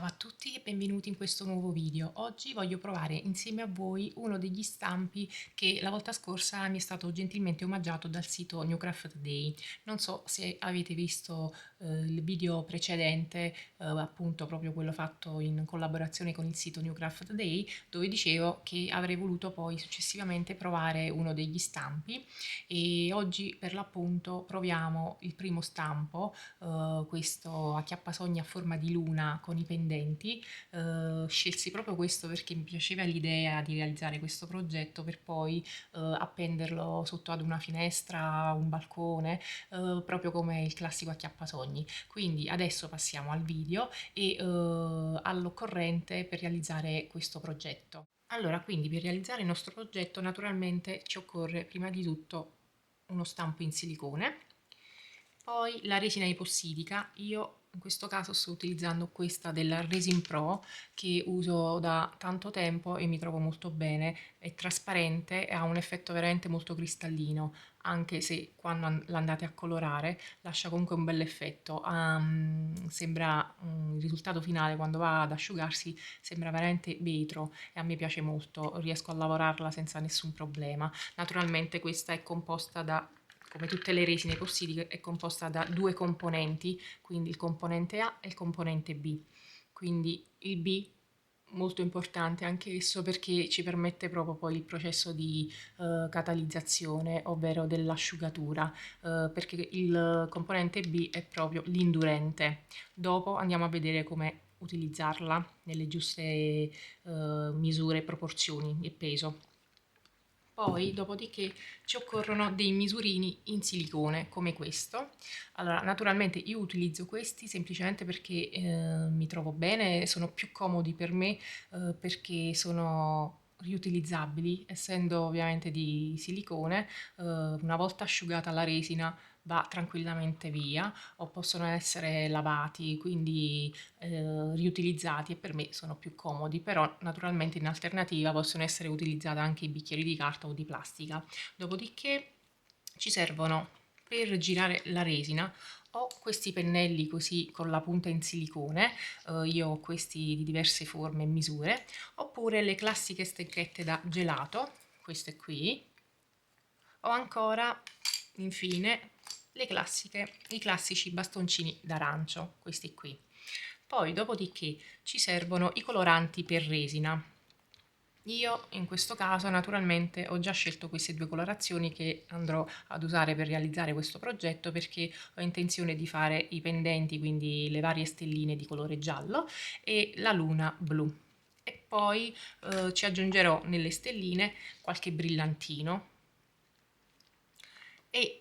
Ciao a tutti e benvenuti in questo nuovo video. Oggi voglio provare insieme a voi uno degli stampi che la volta scorsa mi è stato gentilmente omaggiato dal sito New Craft Day. Non so se avete visto il video precedente, appunto proprio quello fatto in collaborazione con il sito New Craft Day, dove dicevo che avrei voluto poi successivamente provare uno degli stampi e oggi per l'appunto proviamo il primo stampo, questo acchiappasogni a forma di luna con i pendenti. Scelsi proprio questo perché mi piaceva l'idea di realizzare questo progetto per poi appenderlo sotto ad una finestra, un balcone, proprio come il classico acchiappasogni. Quindi adesso passiamo al video e all'occorrente per realizzare questo progetto. Allora, quindi per realizzare il nostro progetto naturalmente ci occorre prima di tutto uno stampo in silicone, poi la resina epossidica. Io in questo caso sto utilizzando questa della Resin Pro che uso da tanto tempo e mi trovo molto bene, è trasparente e ha un effetto veramente molto cristallino, anche se quando l'andate a colorare lascia comunque un bel effetto. Sembra il risultato finale quando va ad asciugarsi sembra veramente vetro e a me piace molto, riesco a lavorarla senza nessun problema. Naturalmente questa è composta da, come tutte le resine possibili, è composta da due componenti, quindi il componente A e il componente B. Quindi il B molto importante anche esso perché ci permette proprio poi il processo di catalizzazione, ovvero dell'asciugatura, perché il componente B è proprio l'indurente. Dopo andiamo a vedere come utilizzarla nelle giuste misure, proporzioni e peso. Poi, dopodiché, ci occorrono dei misurini in silicone, come questo. Allora, naturalmente io utilizzo questi semplicemente perché mi trovo bene, sono più comodi per me perché sono riutilizzabili, essendo ovviamente di silicone, una volta asciugata la resina va tranquillamente via o possono essere lavati, quindi riutilizzati e per me sono più comodi, però naturalmente in alternativa possono essere utilizzati anche i bicchieri di carta o di plastica. Dopodiché ci servono per girare la resina ho questi pennelli così con la punta in silicone, io ho questi di diverse forme e misure, oppure le classiche stecchette da gelato, queste qui, o ancora infine i classici bastoncini d'arancio, questi qui. Poi dopodiché ci servono i coloranti per resina. Io in questo caso naturalmente ho già scelto queste due colorazioni che andrò ad usare per realizzare questo progetto perché ho intenzione di fare i pendenti, quindi le varie stelline di colore giallo e la luna blu. E poi ci aggiungerò nelle stelline qualche brillantino e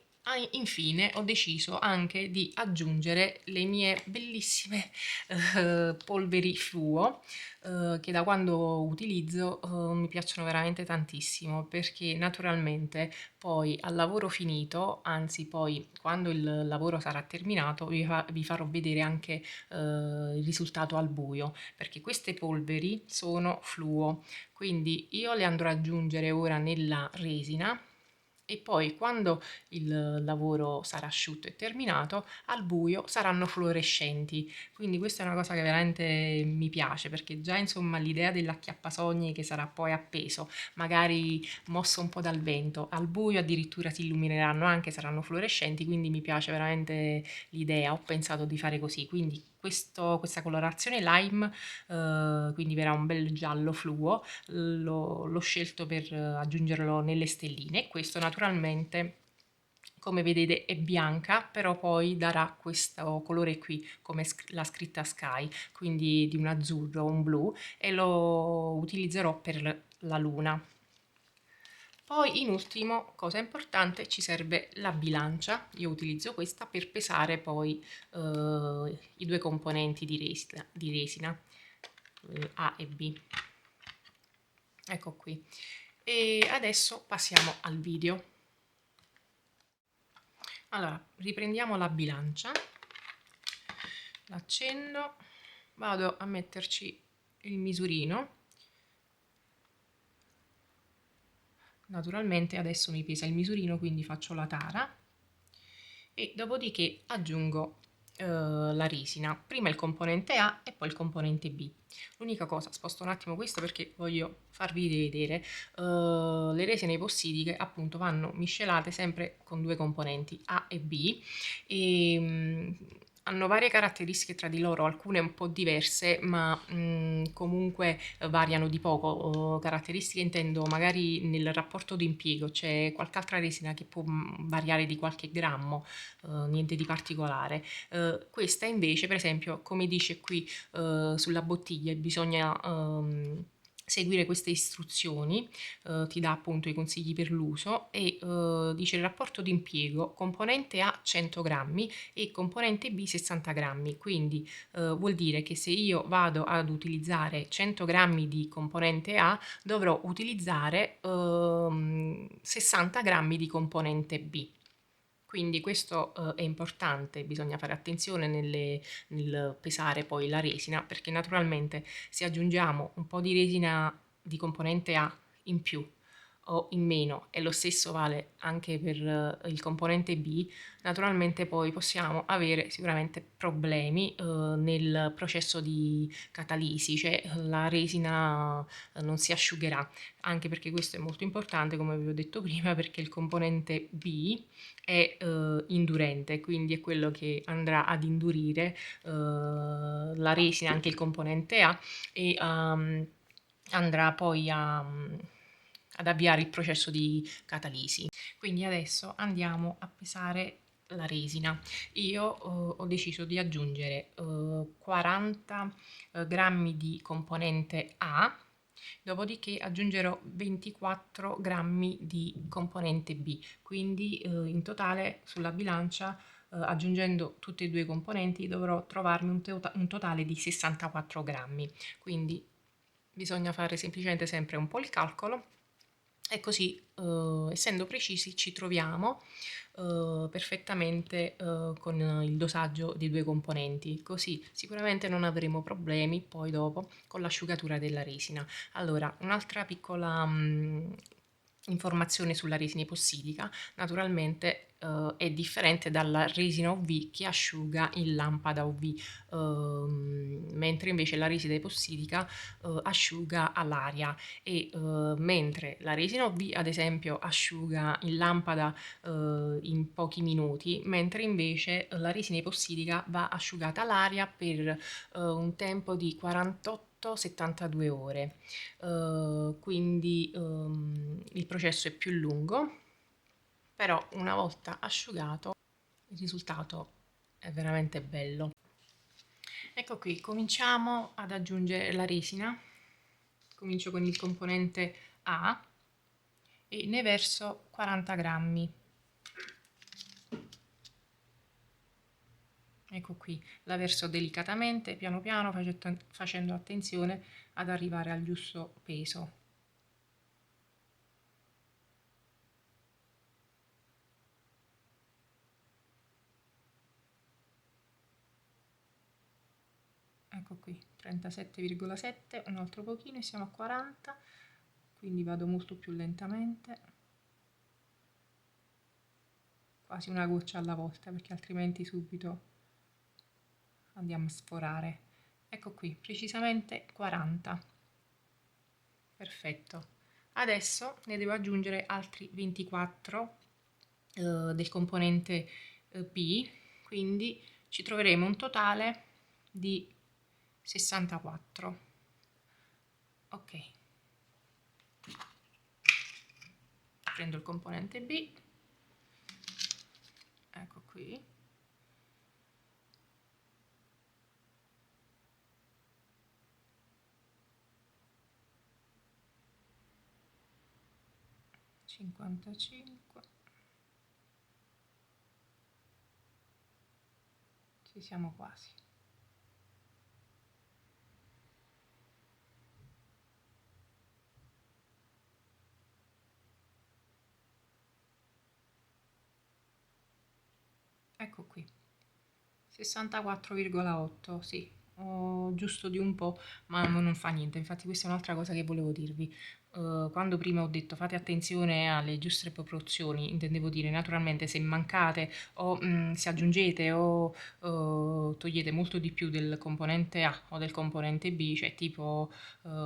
infine ho deciso anche di aggiungere le mie bellissime polveri fluo che da quando utilizzo mi piacciono veramente tantissimo perché naturalmente poi al lavoro finito, anzi poi quando il lavoro sarà terminato vi farò vedere anche il risultato al buio perché queste polveri sono fluo, quindi io le andrò ad aggiungere ora nella resina e poi quando il lavoro sarà asciutto e terminato, al buio saranno fluorescenti. Quindi questa è una cosa che veramente mi piace perché già insomma l'idea dell'acchiappasogni che sarà poi appeso, magari mosso un po' dal vento, al buio addirittura si illumineranno anche, saranno fluorescenti, quindi mi piace veramente l'idea, ho pensato di fare così. Quindi questa colorazione lime, quindi verrà un bel giallo fluo, l'ho scelto per aggiungerlo nelle stelline e questo naturalmente come vedete è bianca però poi darà questo colore qui come la scritta sky, quindi di un azzurro, un blu e lo utilizzerò per la luna. Poi in ultimo, cosa importante, ci serve la bilancia, io utilizzo questa per pesare poi i due componenti di resina A e B. Ecco qui. E adesso passiamo al video. Allora, riprendiamo la bilancia, l'accendo, vado a metterci il misurino. Naturalmente adesso mi pesa il misurino, quindi faccio la tara e dopodiché aggiungo la resina, prima il componente A e poi il componente B. L'unica cosa, sposto un attimo questo perché voglio farvi vedere, le resine epossidiche appunto vanno miscelate sempre con due componenti A e B e hanno varie caratteristiche tra di loro, alcune un po' diverse, ma comunque variano di poco. Caratteristiche intendo magari nel rapporto di impiego, c'è qualche altra resina che può variare di qualche grammo, niente di particolare. Questa invece, per esempio, come dice qui sulla bottiglia, bisogna seguire queste istruzioni, ti dà appunto i consigli per l'uso e dice il rapporto di impiego componente A 100 grammi e componente B 60 grammi, quindi vuol dire che se io vado ad utilizzare 100 grammi di componente A dovrò utilizzare 60 grammi di componente B. Quindi questo è importante, bisogna fare attenzione nel pesare poi la resina, perché naturalmente se aggiungiamo un po' di resina di componente A in più o in meno, e lo stesso vale anche per il componente B, naturalmente poi possiamo avere sicuramente problemi nel processo di catalisi, cioè la resina non si asciugherà, anche perché questo è molto importante, come vi ho detto prima, perché il componente B è indurente, quindi è quello che andrà ad indurire la resina, anche il componente A, e andrà poi ad avviare il processo di catalisi. Quindi adesso andiamo a pesare la resina. Io ho deciso di aggiungere 40 grammi di componente A, dopodiché aggiungerò 24 grammi di componente B, quindi in totale sulla bilancia aggiungendo tutti e due i componenti dovrò trovarmi un totale di 64 grammi, quindi bisogna fare semplicemente sempre un po' il calcolo e così, essendo precisi, ci troviamo perfettamente con il dosaggio dei due componenti, così sicuramente non avremo problemi poi dopo con l'asciugatura della resina. Allora, un'altra piccola informazione sulla resina epossidica, naturalmente è differente dalla resina UV che asciuga in lampada UV, mentre invece la resina epossidica asciuga all'aria e mentre la resina UV ad esempio asciuga in lampada in pochi minuti, mentre invece la resina epossidica va asciugata all'aria per un tempo di 48-72 ore. Quindi il processo è più lungo, però una volta asciugato il risultato è veramente bello. Ecco qui, cominciamo ad aggiungere la resina. Comincio con il componente A e ne verso 40 grammi. Ecco qui, la verso delicatamente, piano piano, facendo attenzione ad arrivare al giusto peso. Ecco qui, 37,7, un altro pochino e siamo a 40, quindi vado molto più lentamente, quasi una goccia alla volta perché altrimenti subito andiamo a sforare. Ecco qui, precisamente 40. Perfetto. Adesso ne devo aggiungere altri 24 del componente B, quindi ci troveremo un totale di 64. Ok. Prendo il componente B, ecco qui. (55) ci siamo quasi. Ecco qui, 64,8, sì, giusto di un po', ma non fa niente. Infatti questa è un'altra cosa che volevo dirvi. quando prima ho detto fate attenzione alle giuste proporzioni, intendevo dire naturalmente se mancate o se aggiungete o togliete molto di più del componente A o del componente B, cioè tipo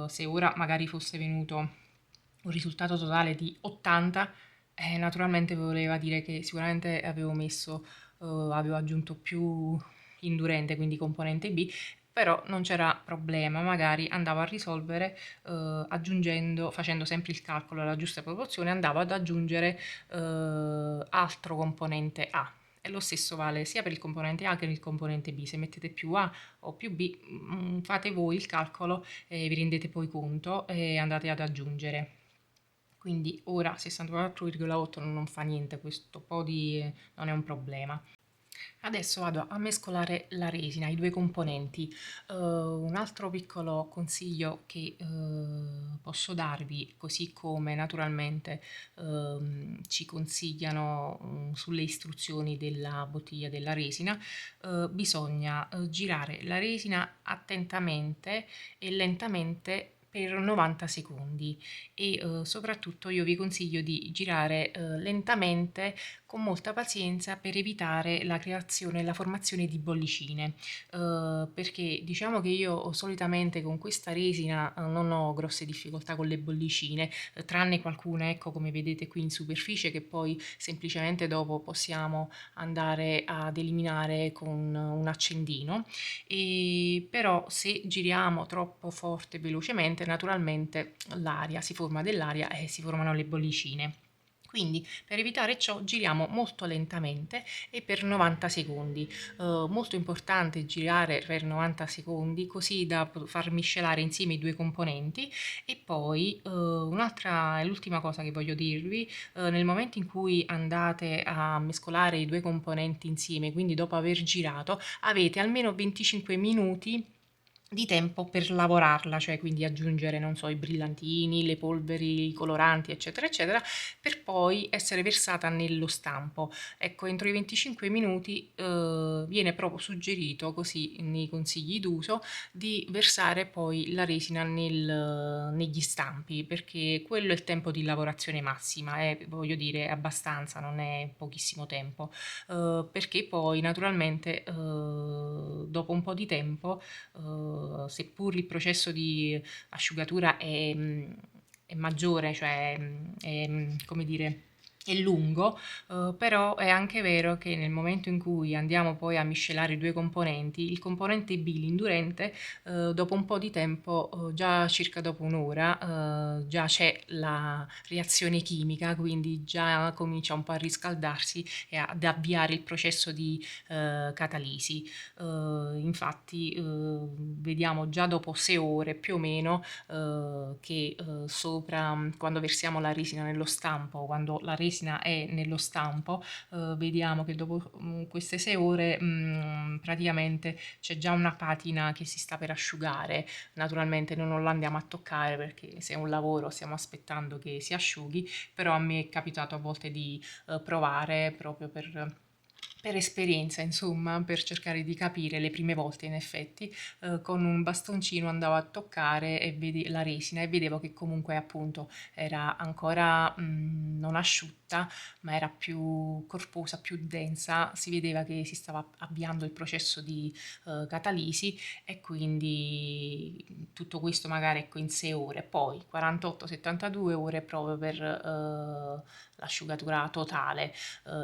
se ora magari fosse venuto un risultato totale di 80, naturalmente voleva dire che sicuramente avevo aggiunto più indurente, quindi componente B, però non c'era problema, magari andavo a risolvere aggiungendo, facendo sempre il calcolo alla giusta proporzione, andavo ad aggiungere altro componente A. E lo stesso vale sia per il componente A che per il componente B. Se mettete più A o più B, fate voi il calcolo e vi rendete poi conto e andate ad aggiungere. Quindi ora 64,8 non fa niente, questo po' di non è un problema. Adesso vado a mescolare la resina, i due componenti. Un altro piccolo consiglio che posso darvi, così come naturalmente ci consigliano sulle istruzioni della bottiglia della resina, bisogna girare la resina attentamente e lentamente per 90 secondi e soprattutto io vi consiglio di girare lentamente con molta pazienza per evitare la creazione e la formazione di bollicine, perché diciamo che io solitamente con questa resina non ho grosse difficoltà con le bollicine, tranne qualcune, ecco come vedete qui in superficie, che poi semplicemente dopo possiamo andare ad eliminare con un accendino, e però se giriamo troppo forte e velocemente naturalmente l'aria si forma dell'aria e si formano le bollicine. Quindi per evitare ciò giriamo molto lentamente e per 90 secondi. Molto importante girare per 90 secondi così da far miscelare insieme i due componenti e poi un'altra, l'ultima cosa che voglio dirvi, nel momento in cui andate a mescolare i due componenti insieme, quindi dopo aver girato, avete almeno 25 minuti di tempo per lavorarla, cioè quindi aggiungere, non so, i brillantini, le polveri, i coloranti, eccetera, eccetera, per poi essere versata nello stampo. Ecco, entro i 25 minuti viene proprio suggerito, così nei consigli d'uso, di versare poi la resina negli stampi, perché quello è il tempo di lavorazione massima, voglio dire, è abbastanza, non è pochissimo tempo, perché poi naturalmente dopo un po' di tempo seppur il processo di asciugatura è maggiore, cioè come dire, è lungo, però è anche vero che nel momento in cui andiamo poi a miscelare i due componenti, il componente B, l'indurente, dopo un po' di tempo, già circa dopo un'ora, già c'è la reazione chimica, quindi già comincia un po' a riscaldarsi e ad avviare il processo di catalisi. Infatti vediamo già dopo 6 ore più o meno che sopra, quando versiamo la resina nello stampo, quando la resina è nello stampo, vediamo che dopo queste 6 ore praticamente c'è già una patina che si sta per asciugare. Naturalmente noi non la andiamo a toccare perché se è un lavoro stiamo aspettando che si asciughi, però a me è capitato a volte di provare proprio per esperienza, insomma, per cercare di capire le prime volte in effetti, con un bastoncino andavo a toccare la resina e vedevo che comunque appunto era ancora non asciutta, ma era più corposa, più densa, si vedeva che si stava avviando il processo di catalisi e quindi tutto questo magari ecco in 6 ore, poi 48-72 ore proprio per l'asciugatura totale.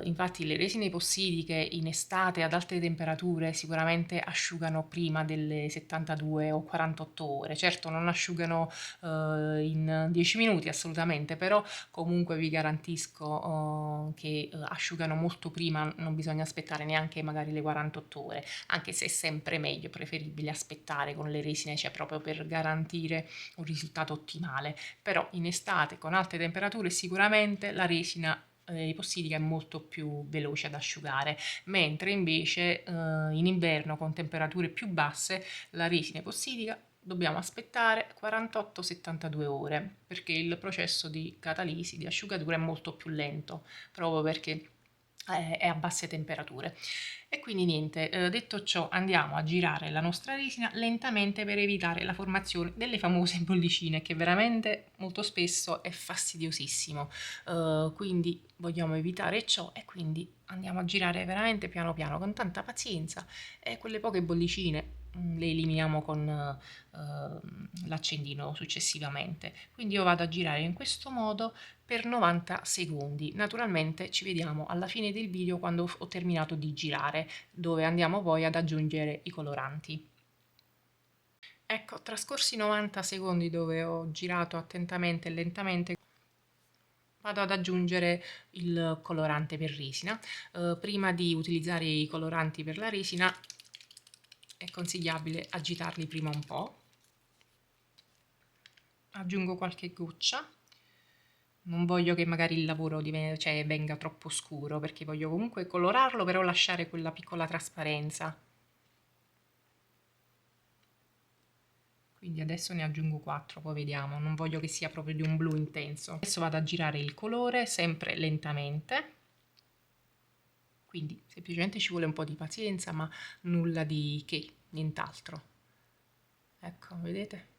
Infatti le resine epossidiche in estate ad alte temperature sicuramente asciugano prima delle 72 o 48 ore. Certo non asciugano in 10 minuti assolutamente, però comunque vi garantisco che asciugano molto prima, non bisogna aspettare neanche magari le 48 ore, anche se è sempre meglio, preferibile aspettare con le resine, cioè proprio per garantire un risultato ottimale. Però in estate con alte temperature sicuramente la resina epossidica è molto più veloce ad asciugare, mentre invece in inverno con temperature più basse la resina epossidica dobbiamo aspettare 48-72 ore perché il processo di catalisi, di asciugatura è molto più lento, proprio perché è a basse temperature. E quindi niente, detto ciò, andiamo a girare la nostra resina lentamente per evitare la formazione delle famose bollicine, che veramente molto spesso è fastidiosissimo. Quindi vogliamo evitare ciò e quindi andiamo a girare veramente piano piano con tanta pazienza, e quelle poche bollicine le eliminiamo con l'accendino successivamente. Quindi io vado a girare in questo modo per 90 secondi. Naturalmente ci vediamo alla fine del video quando ho terminato di girare, dove andiamo poi ad aggiungere i coloranti. Ecco, trascorsi 90 secondi dove ho girato attentamente e lentamente, vado ad aggiungere il colorante per resina. Prima di utilizzare i coloranti per la resina è consigliabile agitarli prima un po'. Aggiungo qualche goccia. Non voglio che magari il lavoro venga troppo scuro, perché voglio comunque colorarlo, però lasciare quella piccola trasparenza. Quindi adesso ne aggiungo 4, poi vediamo, non voglio che sia proprio di un blu intenso. Adesso vado a girare il colore sempre lentamente, quindi semplicemente ci vuole un po' di pazienza, ma nulla di che, nient'altro. Ecco, vedete?